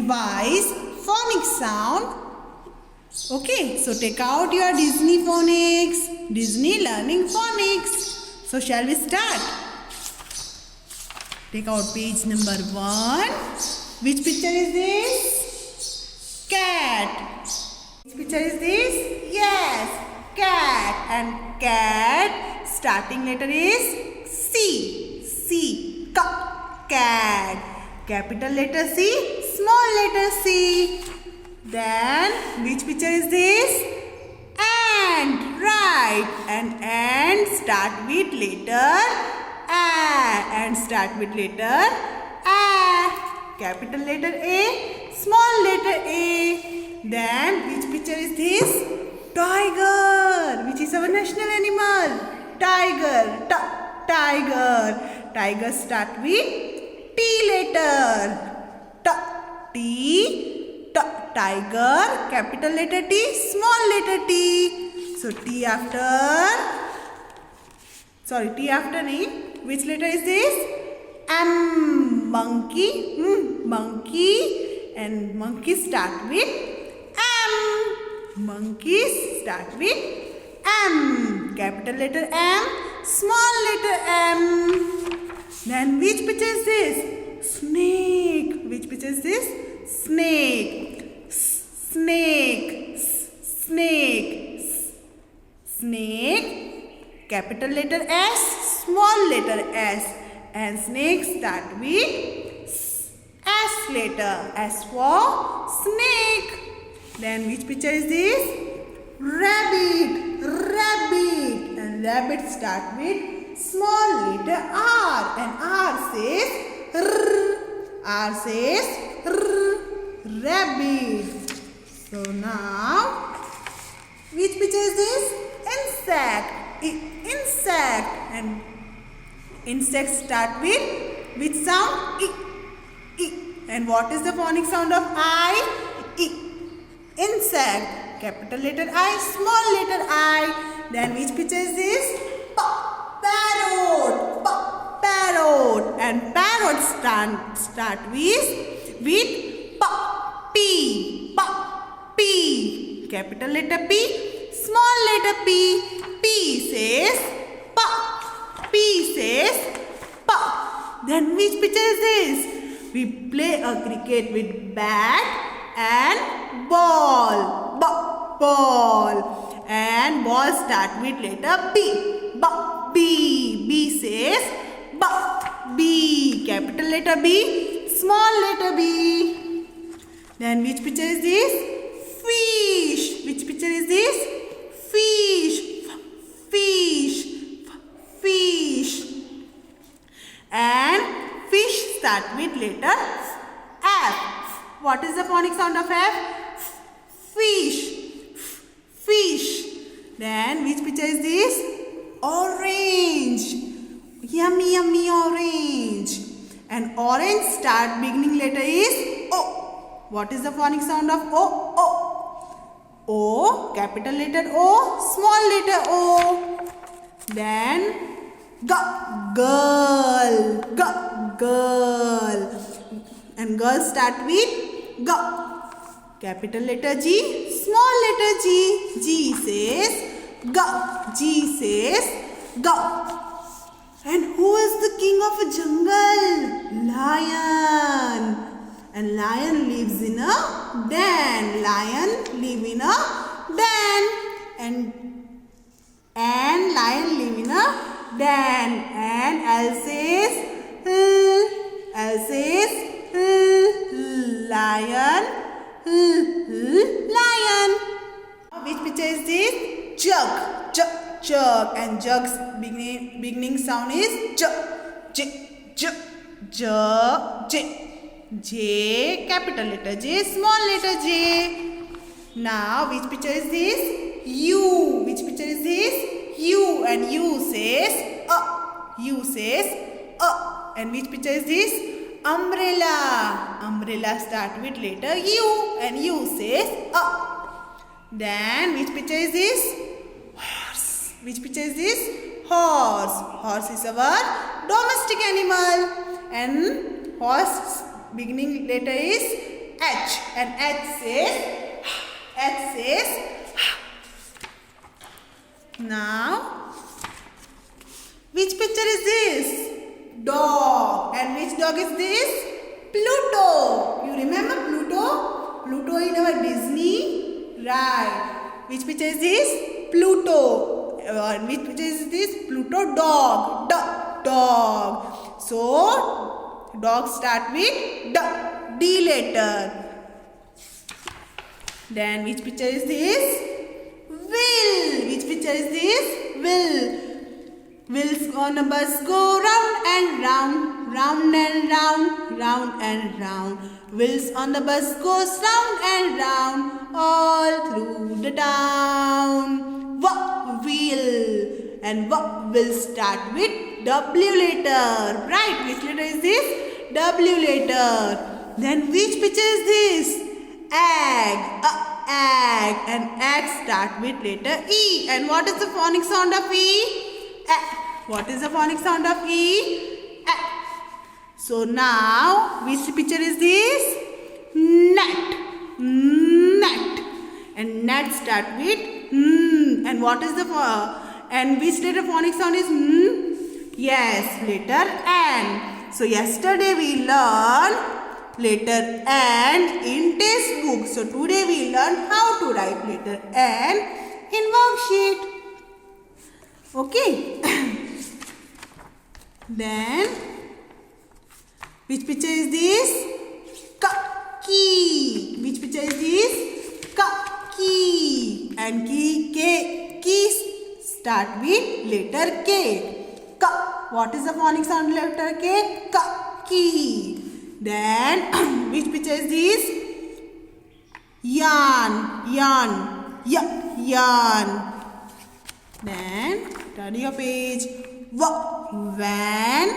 revise phonic sound. Okay, so take out your Disney phonics, Disney learning phonics. So shall we start? Take out page number 1. Which picture is this? Cat. Which picture is this? Yes, cat. And cat starting letter is C. C. Cat. Capital letter C, small letter C. Then which picture is this? Ant. Right. And ant start with letter A. And start with letter A. Capital letter A, small letter A. Then which picture is this? Tiger. Which is our national animal? Tiger. Tiger. Tiger start with T letter. T. Tiger. Capital letter T, small letter T. So T after. Sorry, T after E. Which letter is this? M. Monkey. Monkey. And monkeys start with M. Monkeys start with M. Capital letter M, small letter M. Then which picture is this? Snake. Which picture is this? Snake. Snake. Snake. Snake. Capital letter S, small letter S. And snake start with S letter. S for snake. Then which picture is this? Rabbit. Rabbit. And rabbit start with small letter R. And R says R. R says R. Rabbit. So now, which picture is this? Insect. Insect. And insects start with which sound? I. And what is the phonic sound of I? Insect. Capital letter I, small letter I. Then which picture is this? Parrot. Parrot. And parrot start with P. P. Capital letter P, small letter P. P says P says Pa. Then which picture is this? We play a cricket with bat and ball. Ball. And ball start with letter B. B. B says B. Capital letter B, small letter B. Then which picture is this? Fish. Which picture is this? Fish. Fish. Fish. And fish start with letter F. What is the phonic sound of F? Fish. Fish. Then which picture is this? Orange. Yummy, yummy orange. And orange start beginning letter is O. What is the phonic sound of O? O. Capital letter O, small letter O. Then girl. Girl. And girl start with G. Capital letter G, small letter G. G says G. G says G. And who is the king of a jungle? Lion. And lion lives in a den. Lion live in a den. And lion live in a den. And L says L says lion. Lion. Which picture is this? Jug. Jug. And jug's beginning sound is J. J. Capital letter J, small letter J. Now which picture is this? U. Which picture is this? U. And U says U says And which picture is this? Umbrella. Umbrella start with letter U. And U says Then which picture is this? Horse. Which picture is this? Horse. Horse is our domestic animal. And horse beginning letter is H. And H says now, which picture is this? Dog. And which dog is this? Pluto. You remember Pluto? Pluto in our Disney? Right. Which picture is this? Pluto. Which picture is this? Pluto dog. Dog. So, dog start with D. D letter. Then which picture is this? Will. Which picture is this? Will. Wheels on a bus go round and round, round and round, round and round. Wheels on the bus goes round and round, all through the town. Wheel. And will start with W letter. Right, which letter is this? W letter. Then which picture is this? Egg. Egg. And egg start with letter E. And what is the phonic sound of E? What is the phonic sound of E? So now, which picture is this? Net. Net. And net start with and what is the and which letter phonic sound is Yes, letter N. So yesterday we learned letter N in textbook. So today we learn how to write letter N in worksheet. Okay. Then, which picture is this? Key. Which picture is this? Key. And key start with letter K. What is the phonic sound letter K? Key. Then, which picture is this? Yarn. Yarn. Then, turn your page. Van.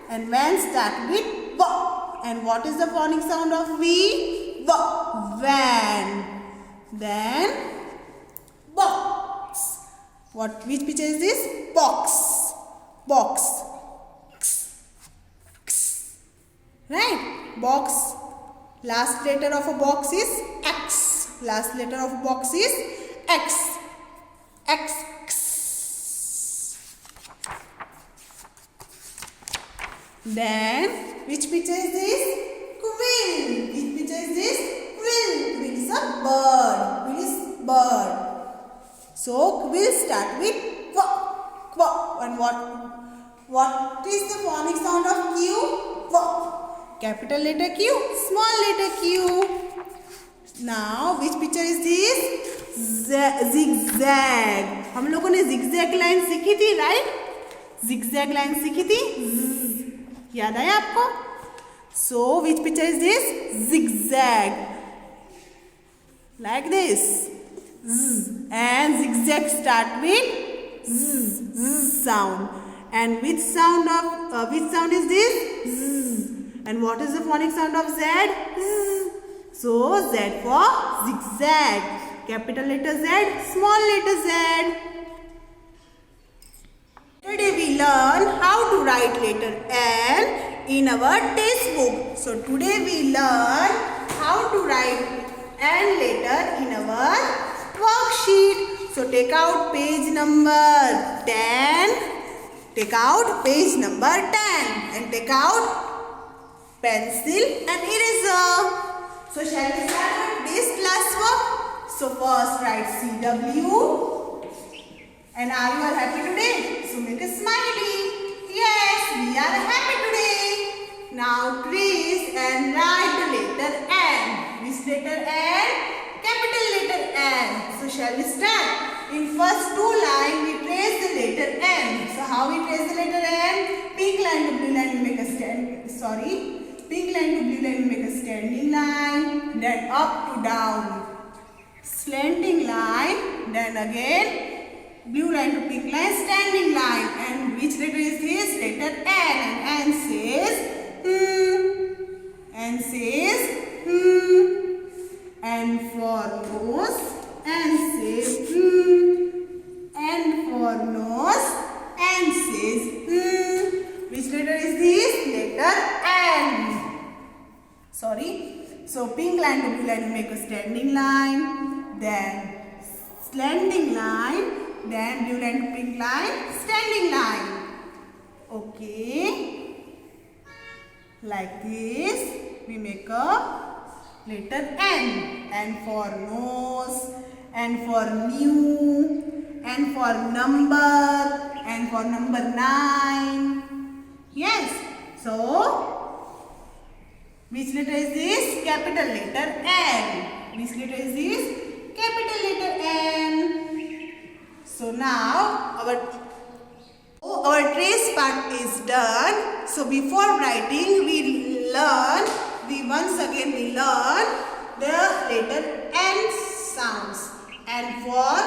And van start with V. And what is the phonic sound of V? Van. Then, box. Which picture is this? Box. Right? Box. Last letter of a box is X. Last letter of a box is X. Then, which picture is this? Quill. Which picture is this? Quill. Quill is a bird. Quill is bird. So, quill start with Q. And what is the phonic sound of Q? Q. Capital letter Q, small letter Q. Now, which picture is this? Zigzag. हम लोगों ने zigzag line सीखी थी, right? Zigzag line सीखी थी, याद आया आपको? So, which picture is this? Zigzag. Like this. And zigzag start with z sound. And which sound is this? And what is the phonic sound of Z? So, Z for zigzag. Capital letter Z, small letter z. Today we learn how to write letter N in our textbook. So, today we learn how to write N letter in our worksheet. So, take out page number 10. Take out page number 10 and take out pencil and eraser. So, shall we start with this classwork? So, first write CW. And are you all happy today? So, make a smiley. Yes, we are happy today. Now, trace and write the letter N. Which letter N? Capital letter N. So, shall we start? In first two lines, we trace the letter N. So, how we trace the letter N? Pink line to blue line, we make a pink line to blue line, we make a standing line. Then up to down. Slanting line. Then again, blue line to pink line, standing line. And which letter is this? Letter N. And N says, N says, and for nose, N says, and for nose, N says, which letter is this? Letter N. So pink line to blue line, we make a standing line, then slanting line, then blue line to pink line, standing line. Okay, like this we make a letter N. N for nose, N for new, N for number, N for number 9. Yes, so which letter is this? Capital letter N. Which letter is this? Capital letter N. So now our trace part is done. So before writing we once again learn the letter N sounds. N for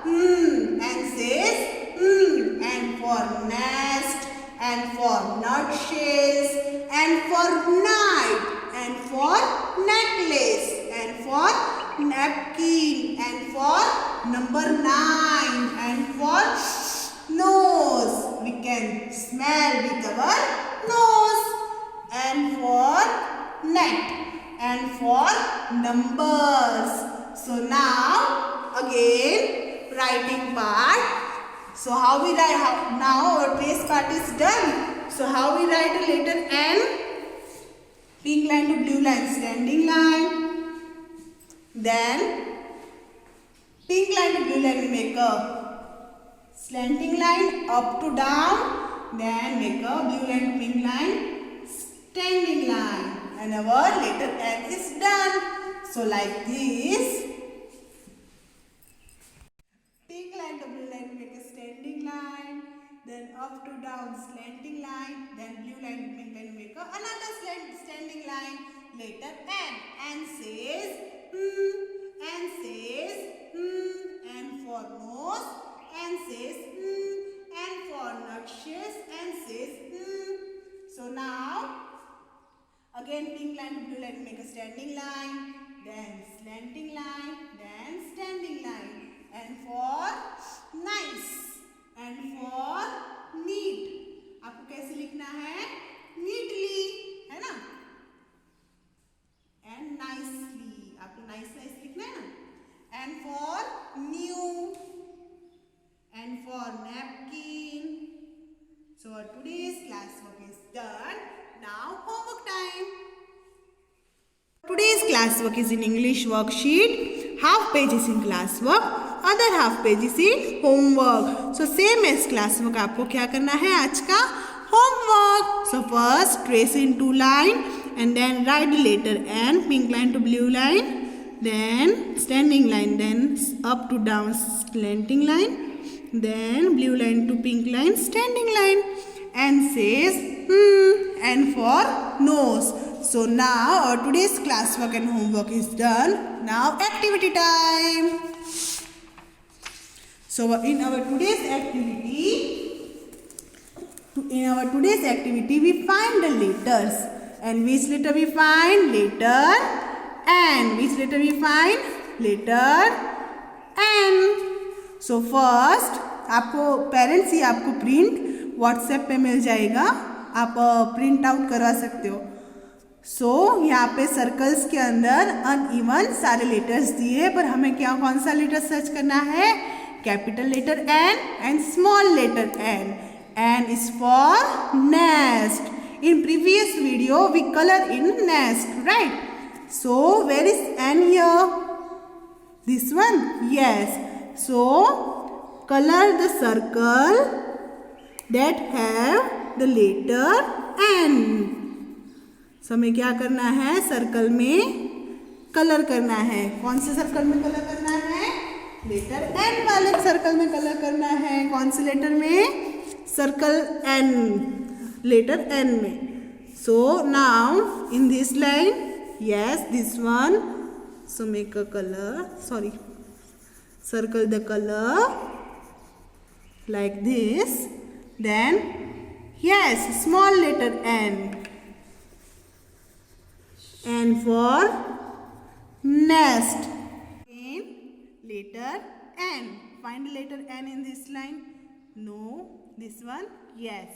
N says N for nest, N for nutshells, N for night, N for necklace, N for napkin, N for number 9, N for nose. We can smell with our nose. N for net, N for numbers. So now again writing part. So how we write? Now our trace part is done. So how we write a letter N? Pink line to blue line, standing line. Then pink line to blue line we make a slanting line up to down. Then make a blue line to pink line, standing line. And our letter N is done. So like this. Pink line to blue line make a standing line, then up to down slanting line, then blue line to pink line make another standing line. Letter N. N says N says N for nose, N says N for nutshells, N says So now again pink line to blue line make a standing line, then slanting line, then standing line. And for nice, and for neat. आपको कैसे लिखना है? Neatly, है ना? And nicely. आपको nice लिखना है ना? And for new, and for napkin. So today's class work is done. Now homework time. Today's class work is in English worksheet. Half page is in class work. Other half page is in homework. So same as class work आपको क्या करना है आज का homework. So first trace in 2 line and then write the letter N, pink line to blue line, then standing line, then up to down slanting line, then blue line to pink line, standing line. N says N for nose. So now our today's class work and homework is done. Now activity time. So in our today's activity we find the letters. And which letter we find? Letter N. Which letter we find? Letter N. So first आपको parents ही आपको print WhatsApp पे मिल जाएगा, आप print out करवा सकते हो. सो यहाँ पे सर्कल्स के अंदर अनइवन सारे लेटर्स दिए, पर हमें कौन सा लेटर सर्च करना है? Capital letter N and small letter N. N is for nest. In previous video we color in nest, right? So where is N here? This one? Yes. So color the circle that have the letter N. So हमें क्या करना है? Circle में colour करना है. कौन से circle में कलर करना है? लेटर N वाले सर्कल में कलर करना है. कौन से लेटर में? सर्कल N, लेटर N में. So now in this line, yes, this one. So make a color. Sorry, circle the color like this. Then yes, small letter N. N for nest. In letter N. Find letter N in this line. No. This one? Yes.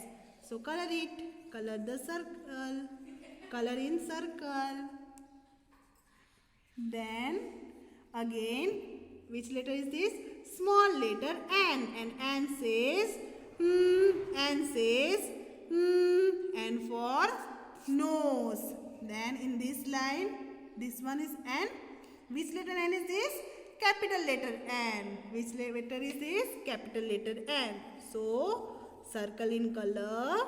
So color it. Color the circle. Color in circle. Then again, which letter is this? Small letter N. And N says N says N for nose. Then in this line, this one is N. Which letter N is this? Capital letter N. Which letter is this? Capital letter N. So circle in color.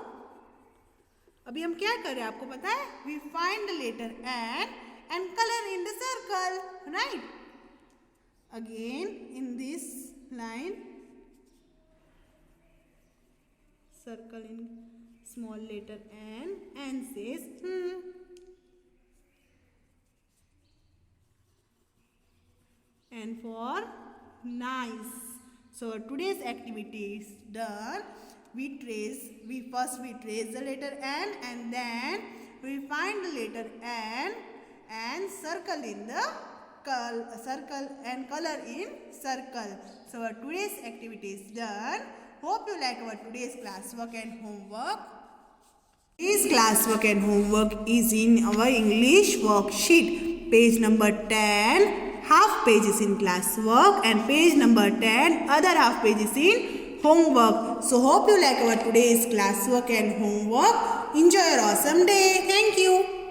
अभी हम क्या कर रहे हैं आपको पता है? We find the letter N and color in the circle, right? Again in this line, circle in small letter N. N says N for nice. So today's activity is done. We trace the letter N and then we find the letter N and circle in the circle and color in circle. So our today's activity is done. Hope you like our today's classwork and homework. Today's classwork and homework is in our English worksheet. Page number 10, half page is in classwork and page number 10, other half page is in homework. So hope you like our today's classwork and homework. Enjoy your awesome day. Thank you.